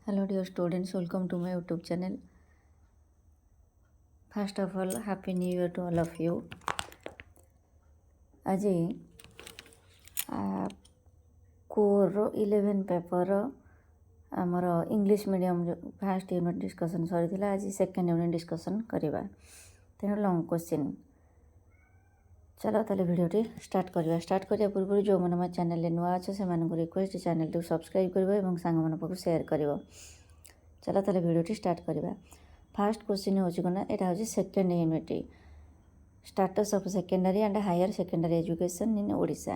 Hello dear students, welcome to my YouTube channel. First of all, Happy New Year to all of you. ଆଜି core 11 paper ଆମର English medium first unit discussion ସରିଥିଲା। ଆଜି second unit discussion କରିବା, ତେଣୁ long question. ଚାଲ ତାହେଲେ ଭିଡ଼ିଓଟି start କରିବା ପୂର୍ବରୁ ଯେଉଁମାନେ ମୋ ଚ୍ୟାନେଲରେ ନୂଆ ଅଛ ସେମାନଙ୍କୁ ରିକ୍ୱେଷ୍ଟ ଚ୍ୟାନେଲଟିକୁ ସବସ୍କ୍ରାଇବ୍ କରିବ ଏବଂ ସାଙ୍ଗମାନଙ୍କ ପାଖକୁ ସେୟାର କରିବ। ଚାଲ ତାହେଲେ ଭିଡ଼ିଓଟି ଷ୍ଟାର୍ଟ କରିବା। ଫାର୍ଷ୍ଟ କ୍ୱେଶ୍ଚିନ୍ ହେଉଛି କ'ଣ ନା, ଏଇଟା ହେଉଛି second unit, status of secondary and higher secondary education in Odisha.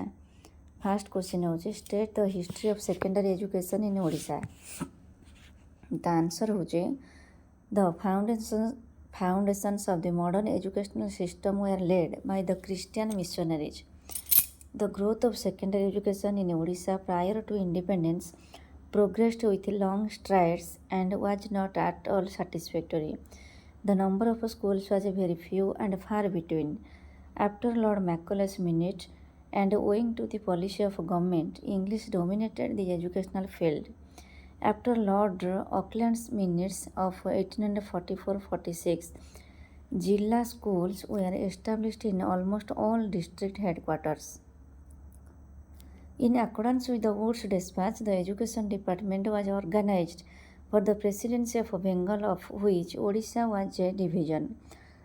First question ହେଉଛି state the history of secondary education in Odisha. The answer ହେଉଛି the foundations of the modern educational system were laid by the Christian missionaries. The growth of secondary education in Odisha prior to independence progressed with long strides and was not at all satisfactory. The number of schools was very few and far between. After Lord Macaulay's minute and owing to the policy of government, English dominated the educational field. After Lord Auckland's minutes of 1844-46, Jilla schools were established in almost all district headquarters. In accordance with the Woods Dispatch, the Education Department was organized for the Presidency of Bengal, of which Odisha was a division.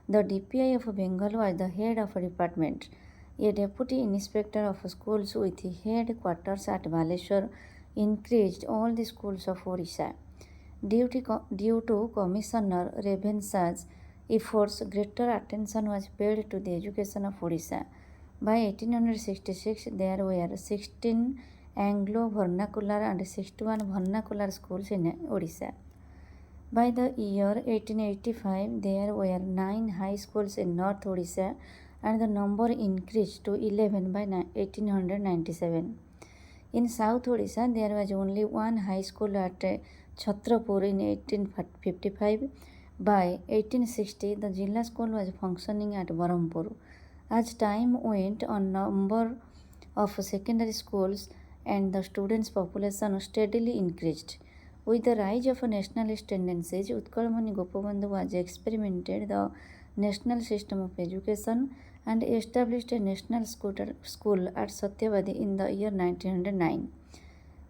The DPI of Bengal was the head of a department. A deputy inspector of schools with headquarters at Baleshwar increased all the schools of Odisha. Due to Commissioner Ravensha's efforts, greater attention was paid to the education of Odisha. By 1866, there were 16 Anglo-vernacular and 61 vernacular schools in Odisha. By the year 1885, there were 9 high schools in North Odisha and the number increased to 11 by 1897. In South Odisha, there was only one high school at Chhatrapur in 1855. By 1860, the Jilla school was functioning at Barampur. As time went on, number of secondary schools and the students' population steadily increased. With the rise of nationalist tendencies, Utkalmani Gopabandhu was experimented the national system of education and established a national school at Satyavadi in the year 1909.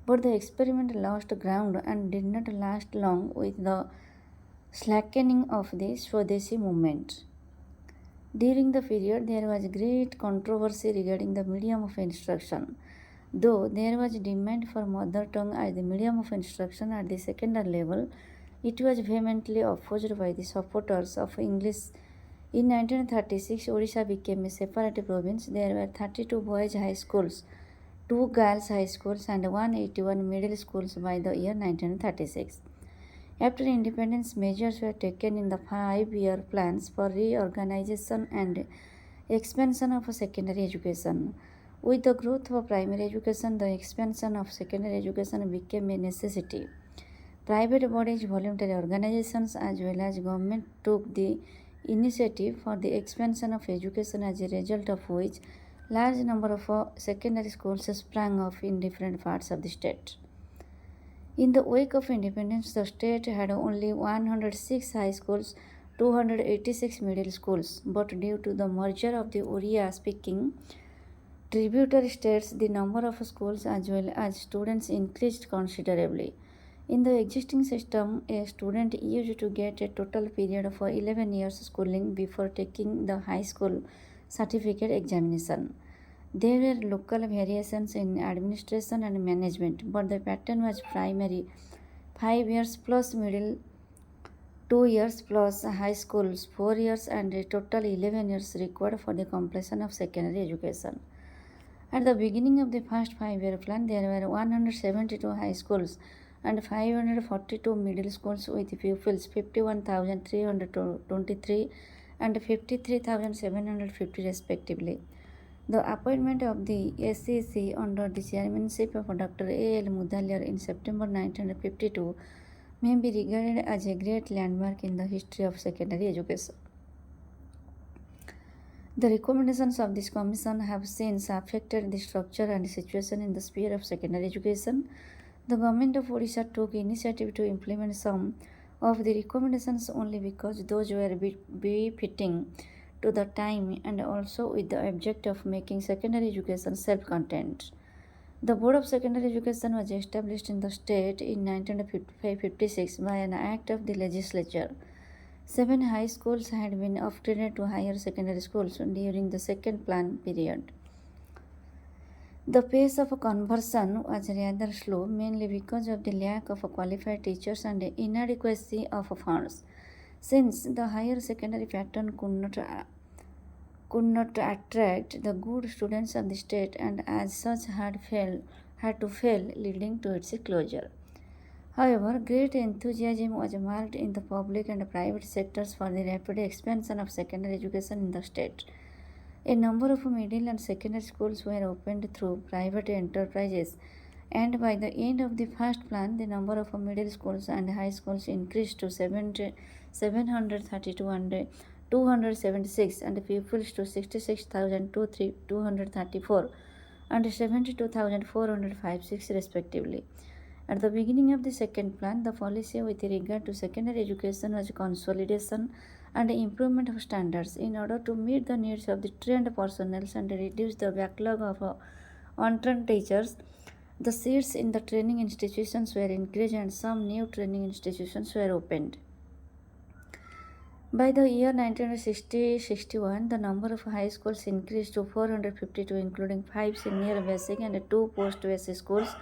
But the experiment lost ground and did not last long with the slackening of the Swadeshi movement. During the period, there was great controversy regarding the medium of instruction. Though there was demand for mother tongue as the medium of instruction at the secondary level, it was vehemently opposed by the supporters of English. In 1936, Odisha became a separate province. There were 32 boys' high schools, 2 girls' high schools, and 181 middle schools by the year 1936. After independence, measures were taken in the 5-year plans for reorganization and expansion of secondary education. With the growth of primary education, the expansion of secondary education became a necessity. Private bodies, voluntary organizations, as well as government took the initiative for the expansion of education, as a result of which large number of secondary schools sprang up in different parts of the state. In the wake of independence, the state had only 106 high schools, 286 middle schools, but due to the merger of the Oriya-speaking tributary states, the number of schools as well as students increased considerably. In the existing system, a student used to get a total period of 11 years schooling before taking the high school certificate examination. There were local variations in administration and management, but the pattern was primary 5 years plus middle 2 years plus high schools 4 years and a total 11 years required for the completion of secondary education. At the beginning of the first 5-year plan, there were 172 high schools and 542 middle schools with pupils 51,323 and 53,750 respectively. The appointment of the SEC under the chairmanship of Dr. A.L. Mudaliar in September 1952 may be regarded as a great landmark in the history of secondary education. The recommendations of this commission have since affected the structure and situation in the sphere of secondary education. The government of Odisha took initiative to implement some of the recommendations only because those were befitting to the time and also with the object of making secondary education self-contained. The Board of Secondary Education was established in the state in 1956 by an act of the legislature. 7 high schools had been upgraded to higher secondary schools during the second plan period. The pace of conversion was rather slow, mainly because of the lack of qualified teachers and the inadequacy of funds. Since the higher secondary pattern could not attract the good students of the state and as such had to fail, leading to its closure. However, great enthusiasm was marked in the public and private sectors for the rapid expansion of secondary education in the state. A number of middle and secondary schools were opened through private enterprises, and by the end of the first plan, the number of middle schools and high schools increased to 732 and 276, and pupils to 66,234 and 72,456 respectively. At the beginning of the second plan, the policy with regard to secondary education was consolidation and improvement of standards in order to meet the needs of the trained personnel and reduce the backlog of untrained teachers. The seats in the training institutions were increased and some new training institutions were opened. By the year 1960-61, the number of high schools increased to 452, including 5 senior basic and 2 post-basic schools,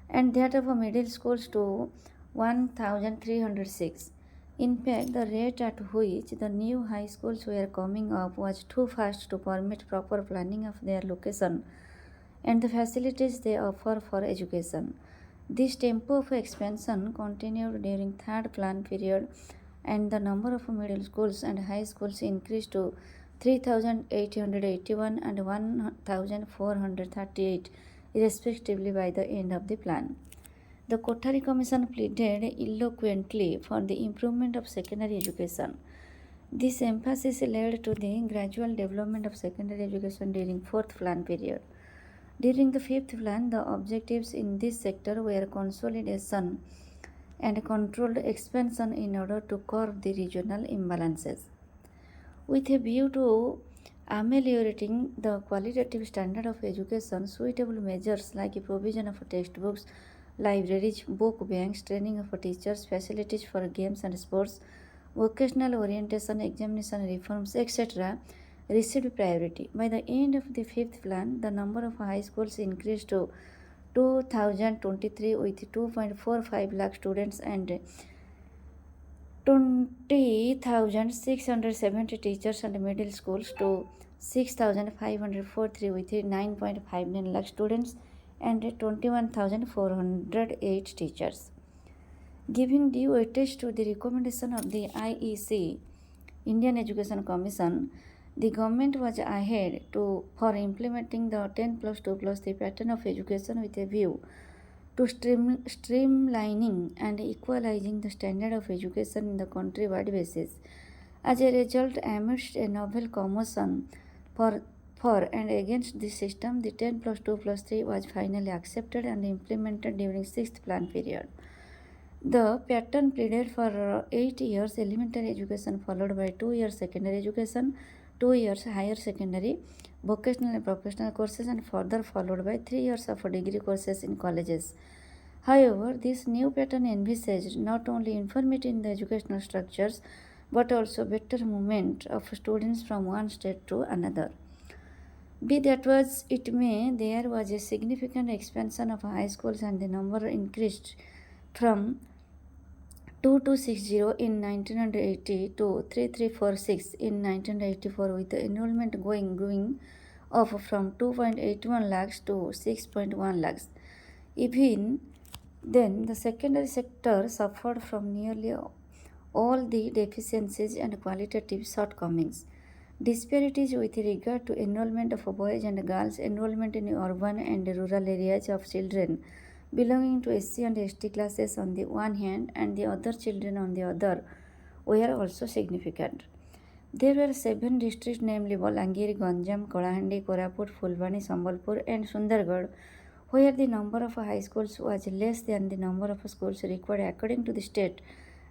and that of middle schools to 1,306. In fact, the rate at which the new high schools were coming up was too fast to permit proper planning of their location and the facilities they offer for education. This tempo of expansion continued during third plan period, and the number of middle schools and high schools increased to 3,881 and 1,438 respectively by the end of the plan. The Kothari Commission pleaded eloquently for the improvement of secondary education. This emphasis led to the gradual development of secondary education during fourth plan period. During the fifth plan, the objectives in this sector were consolidation and controlled expansion in order to curb the regional imbalances. With a view to ameliorating the qualitative standard of education, suitable measures like provision of textbooks, libraries, book banks, training of teachers, facilities for games and sports, vocational orientation, examination reforms, etc. received priority. By the end of the fifth plan, the number of high schools increased to 2023 with 2.45 lakh students and 20,670 teachers, and middle schools to 6,543 with 9.59 lakh students and 21,408 teachers. Giving due weightage to the recommendation of the IEC, Indian Education Commission, the government was ahead for implementing the 10+2+3 pattern of education with a view to streamlining and equalizing the standard of education in the countrywide basis. As a result, amidst a novel commotion for and against this system, the 10+2+3 was finally accepted and implemented during 6th plan period. The pattern pleaded for 8 years elementary education followed by 2 years secondary education, 2 years higher secondary, vocational and professional courses, and further followed by 3 years of degree courses in colleges. However, this new pattern envisaged not only uniformity in the educational structures but also better movement of students from one state to another. Be that as it may, there was a significant expansion of high schools and the number increased from 2260 in 1980 to 3346 in 1984, with the enrollment growing up from 2.81 lakhs to 6.1 lakhs. Even then, the secondary sector suffered from nearly all the deficiencies and qualitative shortcomings. Disparities with regard to enrollment of boys and girls, enrollment in urban and rural areas of children belonging to SC and ST classes on the one hand and the other children on the other were also significant. There were 7 districts, namely Balangir, Ganjam, Kalahandi, Koraput, Fulbani, Sambalpur, and Sundargarh, where the number of high schools was less than the number of schools required according to the state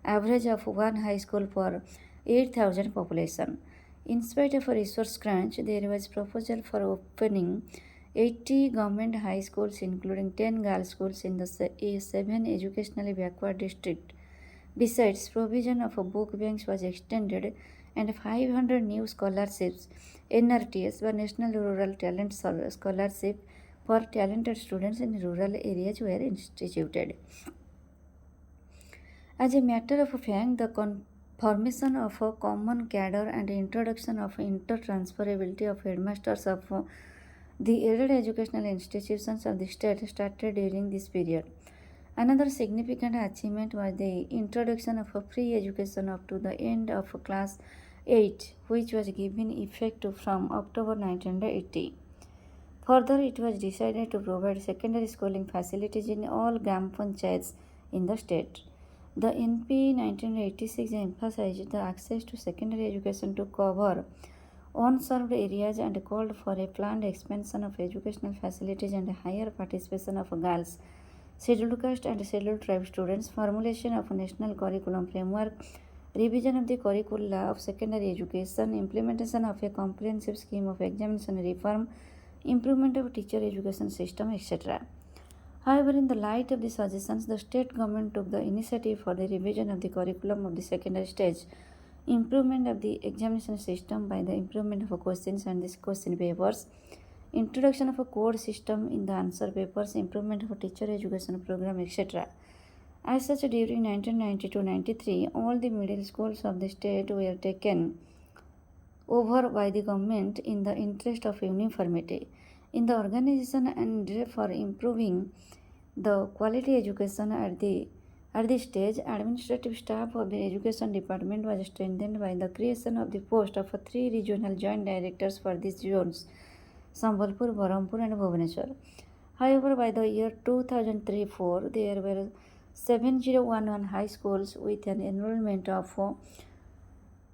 average of one high school per 8,000 population. In spite of a resource crunch, there was proposal for opening 80 government high schools, including 10 girls' schools in the seven educationally backward districts. Besides, provision of a book banks was extended and 500 new scholarships, NRTS, were National Rural Talent Scholarship for talented students in rural areas were instituted. As a matter of fact, the formation of a common cadre and introduction of intertransferability of headmasters of the aided educational institutions of the state started during this period. Another significant achievement was the introduction of a free education up to the end of class 8, which was given effect from October 1980. Further, it was decided to provide secondary schooling facilities in all Gram Panchayats in the state. The NP 1986 emphasized the access to secondary education to cover unserved areas and called for a planned expansion of educational facilities and higher participation of girls, scheduled caste and scheduled tribe students, formulation of a national curriculum framework, revision of the curricula of secondary education, implementation of a comprehensive scheme of examination reform, improvement of teacher education system, etc. However, in the light of the suggestions, the state government took the initiative for the revision of the curriculum of the secondary stage, improvement of the examination system by the improvement of questions and the question papers, introduction of a code system in the answer papers, improvement of a teacher education program, etc. As such, during 1992-93, all the middle schools of the state were taken over by the government in the interest of uniformity in the organization and for improving the quality education at the stage. Administrative staff of the education department was strengthened by the creation of the post of three regional joint directors for these zones: Sambalpur, Berhampur, and Bhubaneswar. However, by the year 2003-4, there were 7011 high schools with an enrollment of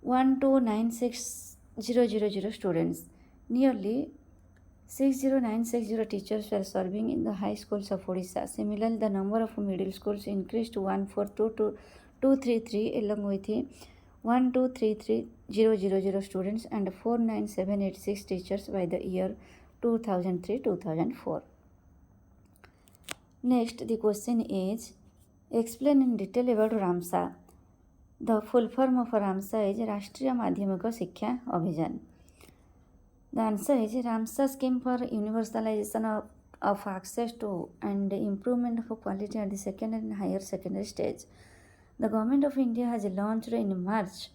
1296000 students. Nearly 60960 teachers were serving in the high schools of Odisha. Similarly, the number of middle schools increased to 1422233 along with 1233000 students and 49786 teachers by the year 2003-2004. Next, the question is, explain in detail about RMSA. The full form of RMSA is Rashtriya Madhyamika Shiksha Abhijan. The answer is RMSA scheme for universalization of access to and improvement of quality at the secondary and higher secondary stage. The Government of India has launched in March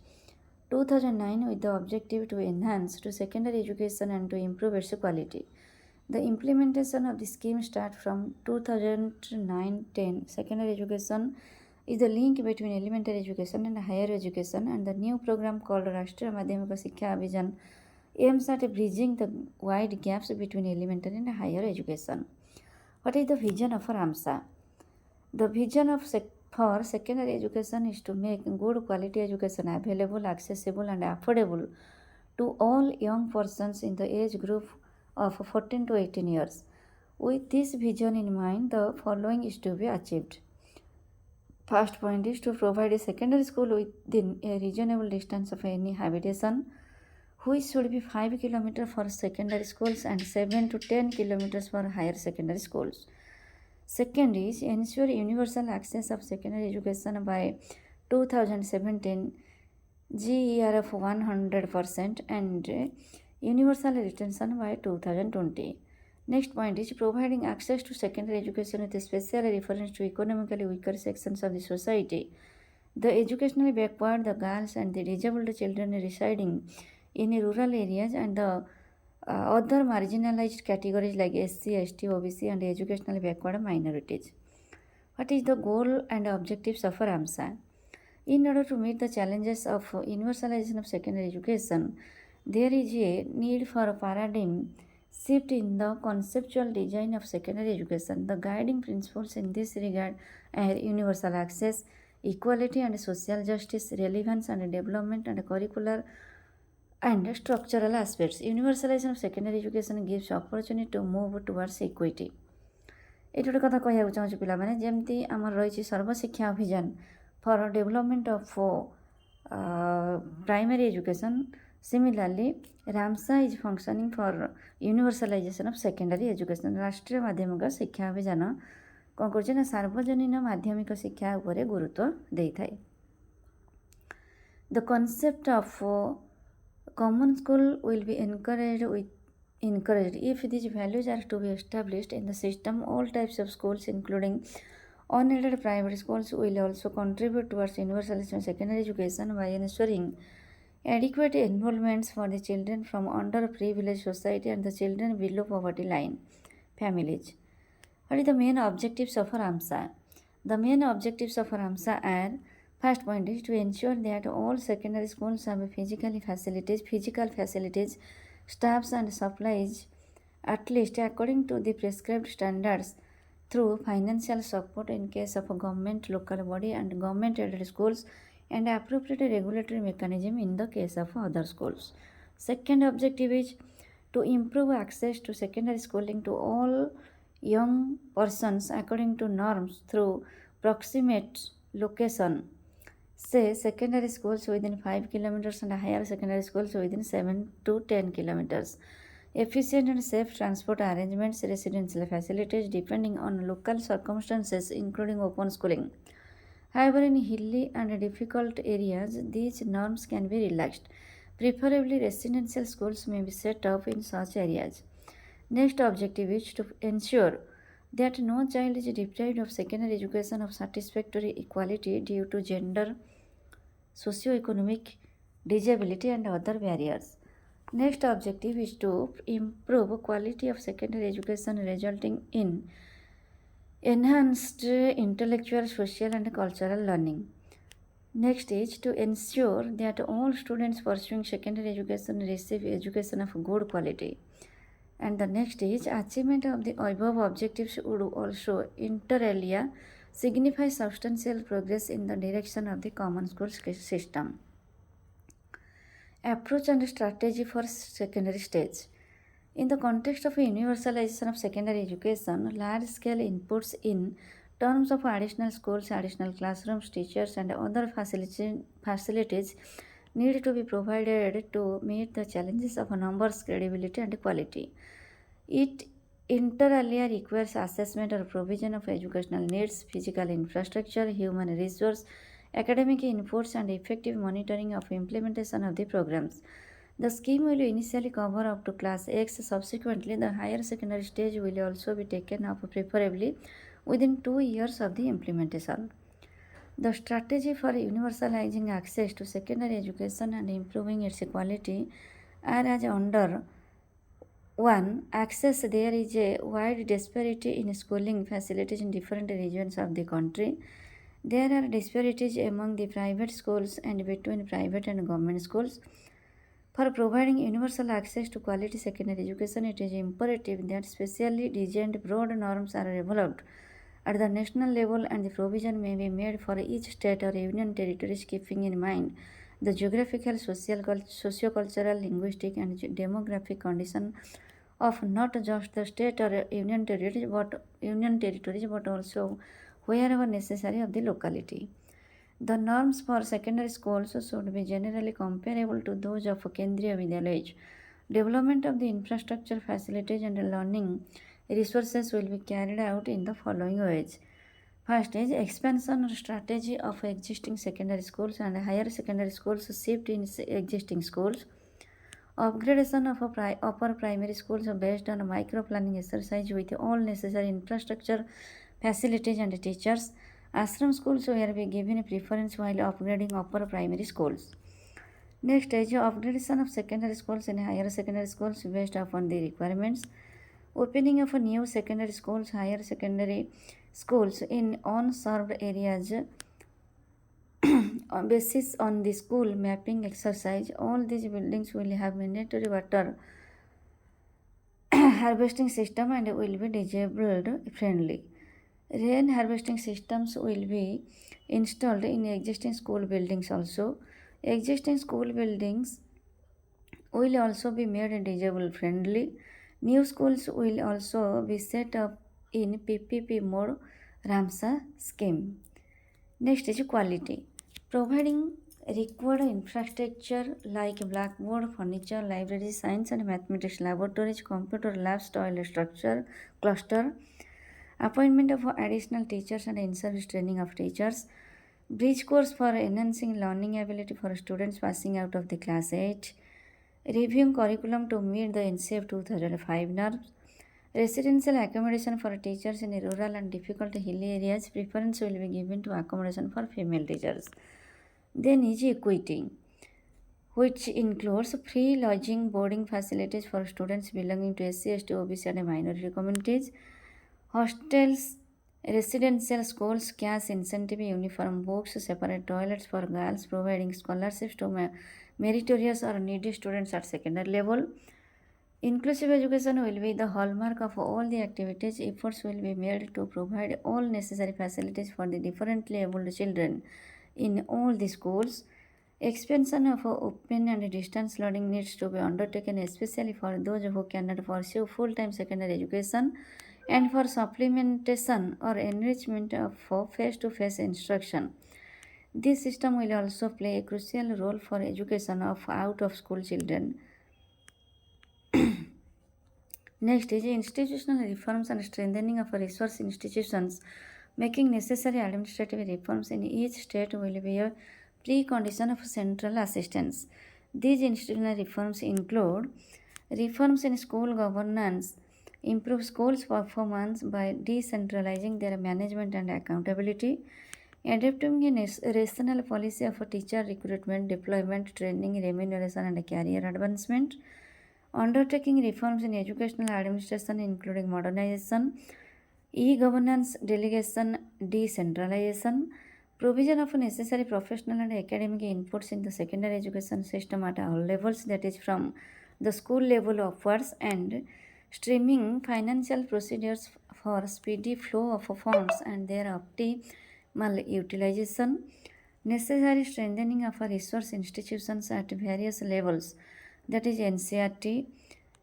2009 with the objective to enhance to secondary education and to improve its quality. The implementation of the scheme starts from 2009-10. Secondary education is the link between elementary education and higher education, and the new program called Rashtriya Madhyamika Shiksha Abhijan aims at bridging the wide gaps between elementary and higher education. What is the vision of RMSA? The vision for secondary education is to make good quality education available, accessible, and affordable to all young persons in the age group of 14 to 18 years. With this vision in mind, the following is to be achieved. First point is to provide a secondary school within a reasonable distance of any habitation, which should be 5 km for secondary schools and 7 to 10 km for higher secondary schools. Second is ensure universal access of secondary education by 2017 GER of 100% and universal retention by 2020. Next point is providing access to secondary education with a special reference to economically weaker sections of the society, the educationally backward, the girls and the disabled children residing in rural areas, and the other marginalized categories like SC, ST, OBC and educationally backward minorities. What is the goal and objectives of RMSA? In order to meet the challenges of universalization of secondary education, there is a need for a paradigm shift in the conceptual design of secondary education. The guiding principles in this regard are universal access, equality and social justice, relevance and development, and curricular and structural aspects. Universalization of secondary education gives opportunity to move towards equity. ଏଇଠି ଗୋଟେ କଥା କହିବାକୁ ଚାହୁଁଛି ପିଲାମାନେ, ଯେମିତି ଆମର ରହିଛି ସର୍ବଶିକ୍ଷା ଅଭିଯାନ for development of primary education, similarly Ramsa is functioning for ୟୁନିଭର୍ସାଲାଇଜେସନ୍ of secondary education. ରାଷ୍ଟ୍ରୀୟ ମାଧ୍ୟମିକ ଶିକ୍ଷା ଅଭିଯାନ କ'ଣ କରୁଛି ନା ସାର୍ବଜନୀନ ମାଧ୍ୟମିକ ଶିକ୍ଷା ଉପରେ ଗୁରୁତ୍ୱ ଦେଇଥାଏ। The concept of common school will be encouraged if these values are to be established in the system. All types of schools, including unaided private schools, will also contribute towards universal secondary education by ensuring adequate enrollments for the children from underprivileged society and the children below poverty line families. What are the main objectives of RMSA? The main objectives of RMSA are: first point is to ensure that all secondary schools have physical facilities, staffs and supplies at least according to the prescribed standards through financial support in case of a government, local body and government aided schools, and appropriate regulatory mechanism in the case of other schools. Second objective is to improve access to secondary schooling to all young persons according to norms through proximate location, say secondary schools within 5 kilometers and higher secondary schools within 7 to 10 kilometers. Efficient and safe transport arrangements, residential facilities depending on local circumstances, including open schooling. However, in hilly and difficult areas, these norms can be relaxed. Preferably, residential schools may be set up in such areas. Next objective is to ensure that no child is deprived of secondary education of satisfactory equality due to gender, socio-economic, disability and other barriers. Next objective is to improve quality of secondary education resulting in enhanced intellectual, social and cultural learning. Next is to ensure that all students pursuing secondary education receive education of good quality. And the next is achievement of the above objectives would also inter alia signify substantial progress in the direction of the common school system. Approach and strategy for secondary stage. In the context of universalization of secondary education, large-scale inputs in terms of additional schools, additional classrooms, teachers and other facilities need to be provided to meet the challenges of numbers, credibility and quality. It inter alia requires assessment or provision of educational needs, physical infrastructure, human resource, academic inputs and effective monitoring of implementation of the programs. The scheme will initially cover up to class X. Subsequently, the higher secondary stage will also be taken up preferably within 2 years of the implementation. The strategy for universalizing access to secondary education and improving its quality are as under: 1. Access. There is a wide disparity in schooling facilities in different regions of the country. There are disparities among the private schools and between private and government schools. For providing universal access to quality secondary education, it is imperative that specially designed broad norms are developed at the national level and the provision may be made for each state or union territories, keeping in mind the geographical, socio-cultural, linguistic and demographic condition of not just the state or union territories but also wherever necessary of the locality. The norms for secondary schools should be generally comparable to those of Kendriya Vidyalaya. Development of the infrastructure, facilities and learning resources will be carried out in the following ways. First is expansion strategy of existing secondary schools and higher secondary schools shift in existing schools. Upgradation of upper primary schools based on micro-planning exercise with all necessary infrastructure, facilities and teachers. Ashram schools will be given preference while upgrading upper primary schools. Next is upgradation of secondary schools and higher secondary schools based upon the requirements. Opening of new secondary schools, higher secondary schools in unserved areas on basis on the school mapping exercise. All these buildings will have mandatory water harvesting system and will be disabled friendly. Rain harvesting systems will be installed in existing school buildings also. Existing school buildings will also be made disabled friendly. New schools will also be set up in PPP mode RMSA scheme. Next is quality. Providing required infrastructure like blackboard, furniture, library, science and mathematics laboratories, computer labs, toilet structure, cluster, appointment of additional teachers and in-service training of teachers, bridge course for enhancing learning ability for students passing out of the class 8, reviewing curriculum to meet the NCF 2005 norms, residential accommodation for teachers in rural and difficult hilly areas, preference will be given to accommodation for female teachers. Then is equity, which includes free lodging, boarding facilities for students belonging to SC, ST, OBC and minority communities, hostels, residential schools, cash incentive, uniform books, separate toilets for girls, providing scholarships to meritorious or needy students at secondary level. Inclusive education will be the hallmark of all the activities. Efforts will be made to provide all necessary facilities for the differently abled children in all the schools. Expansion of open and distance learning needs to be undertaken, especially for those who cannot pursue full-time secondary education and for supplementation or enrichment of face-to-face instruction. This system will also play a crucial role for education of out-of-school children. Next is institutional reforms and strengthening of resource institutions. Making necessary administrative reforms in each state will be a precondition of central assistance. These institutional reforms include reforms in school governance, improve schools' performance by decentralizing their management and accountability, adopting a rational policy of teacher recruitment, deployment, training, remuneration, and career advancement, undertaking reforms in educational administration including modernization, e-governance, delegation, decentralization, provision of necessary professional and academic inputs in the secondary education system at all levels, that is from the school level upwards, and streaming financial procedures for speedy flow of funds and their optimal utilization, necessary strengthening of resource institutions at various levels, that is NCRT,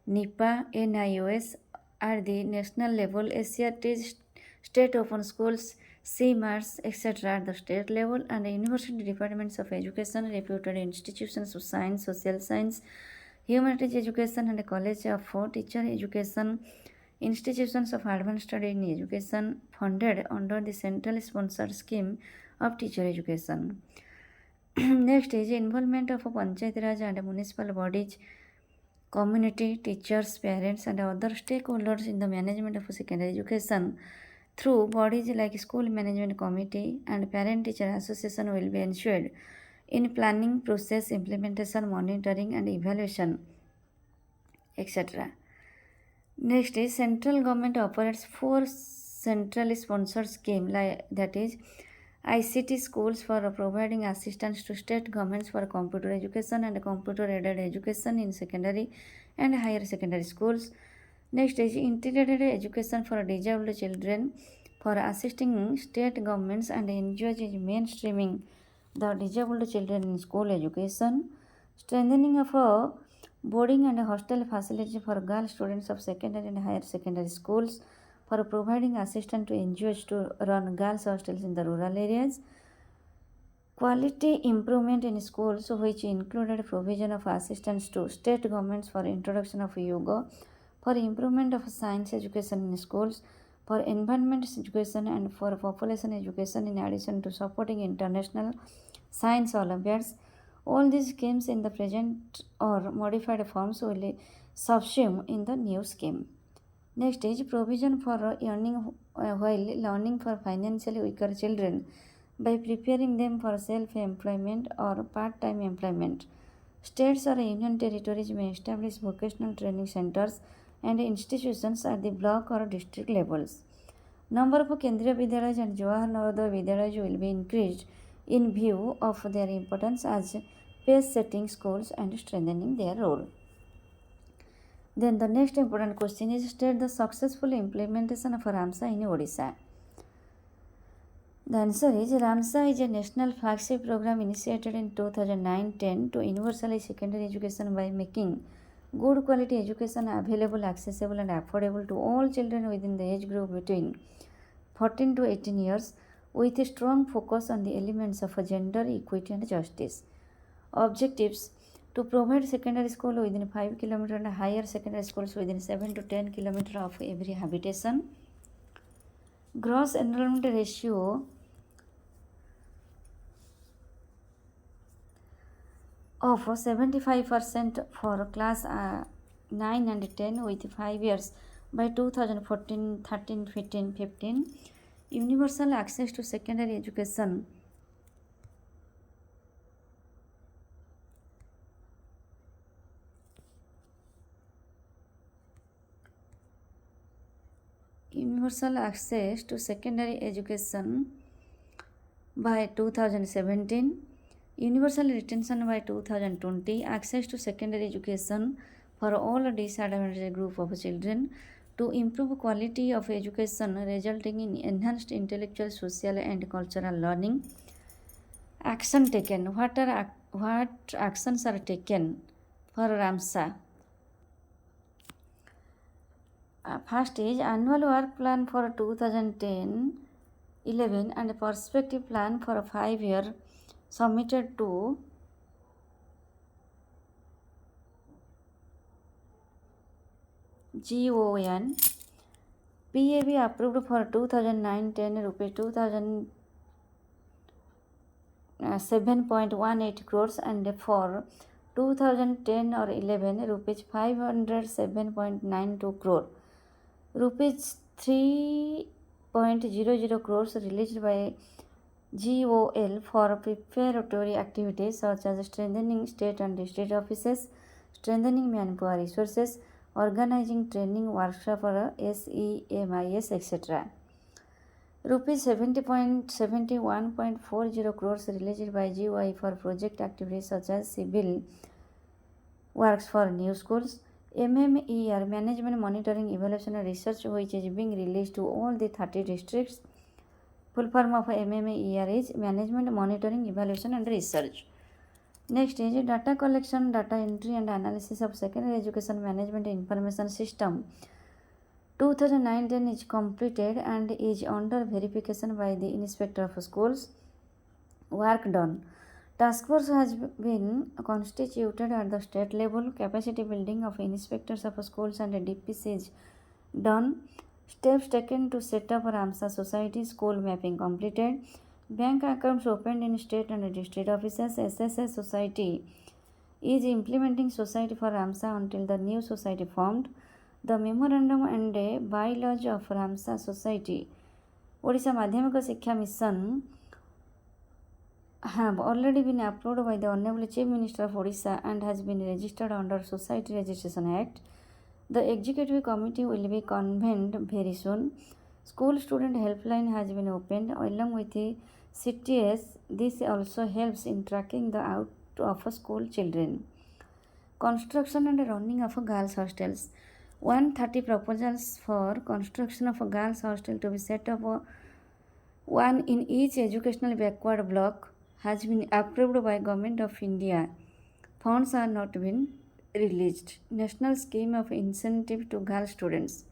NIPA, NIOS at the national level, SCRT, state open schools, CMARS, etc. at the state level, and university departments of education, reputed institutions of science, social science, humanities education, and college of teacher education, institutions of advanced study in education funded under the central sponsored scheme of teacher education. Next is involvement of Panchayat Raj and municipal bodies, community, teachers, parents, and other stakeholders in the management of secondary education through bodies like School Management Committee and Parent Teacher Association will be ensured in planning, process, implementation, monitoring, and evaluation, etc. Next is central government operates 4 centrally sponsored schemes, that is ICT schools for providing assistance to state governments for computer education and computer aided education in secondary and higher secondary schools. Next is integrated education for disabled children for assisting state governments and NGOs in mainstreaming the disabled children in school education. Strengthening of a boarding and hostel facility for girl students of secondary and higher secondary schools for providing assistance to NGOs to run girls hostels in the rural areas. Quality improvement in schools, which included provision of assistance to state governments for introduction of yoga, for improvement of science education in schools, for environment education, and for population education, in addition to supporting international science olympiads. All these schemes in the present or modified forms will be subsumed in the new scheme. Next is provision for earning while learning for financially weaker children by preparing them for self-employment or part-time employment. States or union territories may establish vocational training centers and institutions at the block or district levels. Number of Kendriya Vidyalayas and Jawahar Navodaya Vidyalayas will be increased in view of their importance as pace-setting schools and strengthening their role. Then the next important question is state the successful implementation of RMSA in Odisha. The answer is RMSA is a national flagship program initiated in 2009-10 to universalize secondary education by making Good quality education available, accessible and affordable to all children within the age group between 14 to 18 years, with a strong focus on the elements of gender equity and justice. Objectives: to provide secondary school within 5 km and higher secondary schools within 7 to 10 km of every habitation. Gross enrollment ratio of 75% for class 9 and 10 with 5 years by 2014, 13, 15, 15. Universal access to secondary education. Universal access to secondary education by 2017. Universal retention by 2020. Access to secondary education for all disadvantaged group of children to improve quality of education resulting in enhanced intellectual, social and cultural learning. Action taken. What actions are taken for RMSA? First is annual work plan for 2010-11 and perspective plan for a 5-year submitted to GON. PAB approved for 2009-10 rupees 2007.18 crores and for 2010 or 11 rupees 507.92 crore. Rupees 3.00 crores released by GOL for preparatory activities such as strengthening state and district offices, strengthening manpower resources, organizing training workshop for SEMIS, etc. Rupees 70.71.40 crores released by GOI for project activities such as civil works for new schools. MMER Management Monitoring Evaluation and Research, which is being released to all the 30 districts. Full form of MMER is Management Monitoring Evaluation and Research. Next is data collection, data entry and analysis of secondary education management information system. 2019 is completed and is under verification by the Inspector of Schools. Work done. Task force has been constituted at the state level. Capacity building of inspectors of schools and DPs is done. Steps taken to set up RMSA society. School mapping completed. Bank accounts opened in state and district offices. SSS society is implementing society for RMSA until the new society formed. The memorandum and bylaws of RMSA society, Odisha Madhyamika Shiksha Mission, have already been approved by the Honorable Chief Minister of Odisha and has been registered under Society Registration Act. The Executive Committee will be convened very soon. School Student Helpline has been opened along with the CTS. This also helps in tracking the out of school children. Construction and running of girls' hostels. 130 proposals for construction of a girls' hostel to be set up, one in each educational backward block, has been approved by Government of India. Funds are not been released. National scheme of incentive to girl students.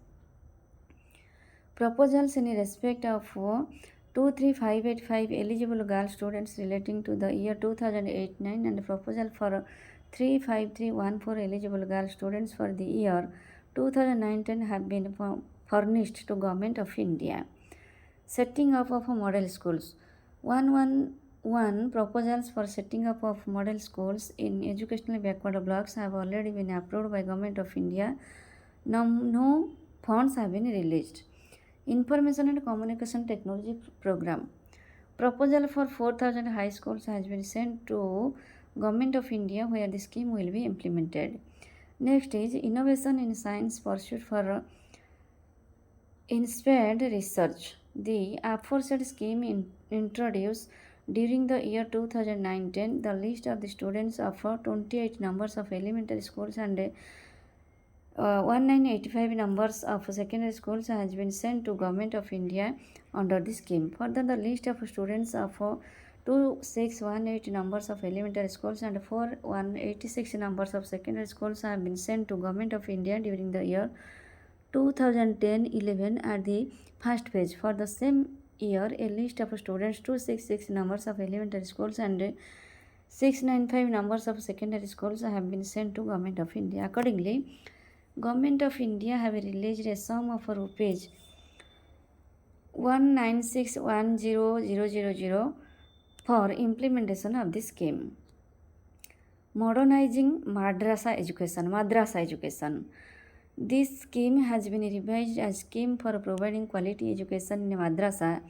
Proposals in respect of 23585 eligible girl students relating to the year 2008-9 and proposal for 35314 eligible girl students for the year 2019 have been furnished to Government of India. Setting up of model schools. 111 proposals for setting up of model schools in educational backward blocks have already been approved by Government of India. No funds have been released. Information and Communication Technology Program. Proposal for 4,000 high schools has been sent to Government of India where the scheme will be implemented. Next is innovation in science pursuit for inspired research. The aforesaid scheme introduced during the year 2019 the list of the students of 28 numbers of elementary schools and 1985 numbers of secondary schools has been sent to Government of India under the scheme. Further, the list of students of 2618 numbers of elementary schools and 4186 numbers of secondary schools have been sent to Government of India during the year 2010-11 at the first page. For the same year, a list of students 266 numbers of elementary schools and 695 numbers of secondary schools have been sent to Government of India. Accordingly, Government of India have released a sum of rupees 19610,000 for implementation of this scheme. Modernizing Madrasa education. This scheme has been revised as scheme for providing quality education in madrasa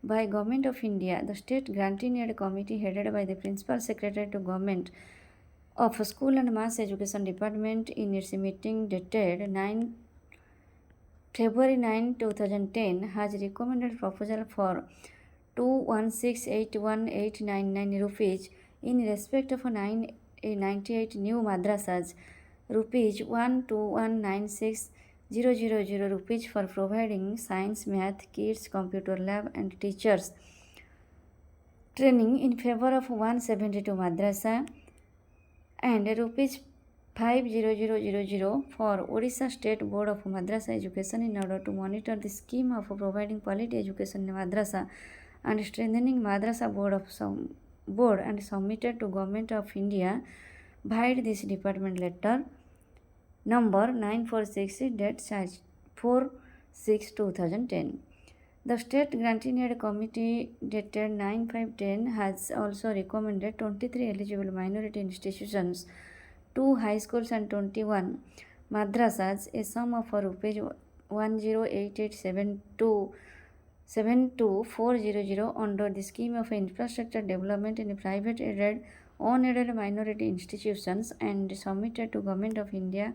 by Government of India. The State Granting Aid Committee headed by the Principal Secretary to Government of School and Mass Education Department in its meeting dated February 9, 2010 has recommended proposal for 216,81,899 rupees in respect of 98 new madrasas, rupees 121,96,000 rupees for providing science, math, kids, computer lab and teachers training in favor of 172 madrasa, and rupees 500,000 for Odisha State Board of Madrasa Education in order to monitor the scheme of providing quality education in madrasa and strengthening madrasa board and submitted to Government of India via this department letter number 946 date 4/6/2010. The State Granting Aid Committee dated 9/5/10 has also recommended 23 eligible minority institutions, 2 high schools and 21 madrasas a sum of rupees 108872,72400 under the scheme of infrastructure development in private aided, unaided minority institutions and submitted to Government of India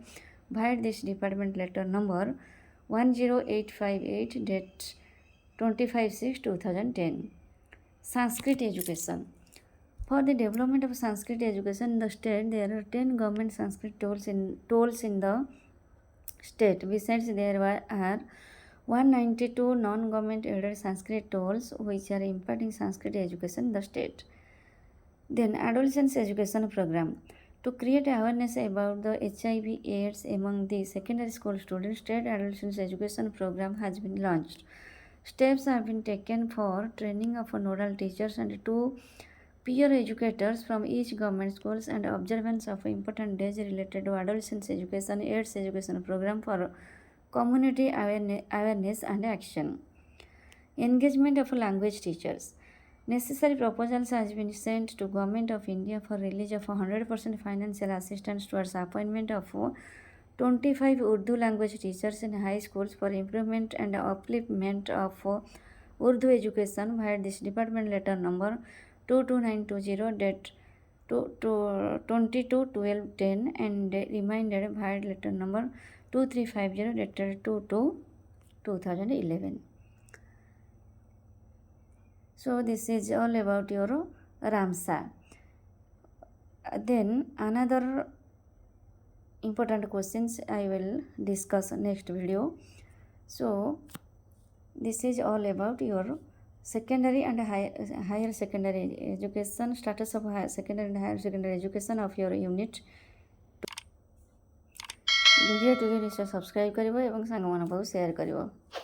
via this department letter number 10858 date 25/6/2010. Sanskrit education. For the development of Sanskrit education in the state, there are 10 government Sanskrit tolls in the state. Besides, there are 192 non-government aided Sanskrit tolls which are imparting Sanskrit education in the state. Then, adolescents education program. To create awareness about the HIV/AIDS among the secondary school students, state adolescents education program has been launched. Steps have been taken for training of nodal teachers and 2 peer educators from each government schools and observance of important days related to adolescents education, AIDS education program for community awareness and action. Engagement of language teachers. Necessary proposals has been sent to Government of India for release of 100% financial assistance towards appointment of 25 Urdu language teachers in high schools for improvement and upliftment of Urdu education via this department letter number 22920 date 22/12/10 and reminded via letter number 2350 dated 2/2/2011. So this is all about your RMSA. Then another important questions I will discuss next video. So this is all about your secondary and higher secondary education, status of higher secondary and higher secondary education of your unit. Video to ନିଶ୍ଚୟ subscribe କରିବ ଏବଂ ସାଙ୍ଗମାନଙ୍କ ପାଖକୁ share କରିବ।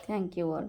Thank you all.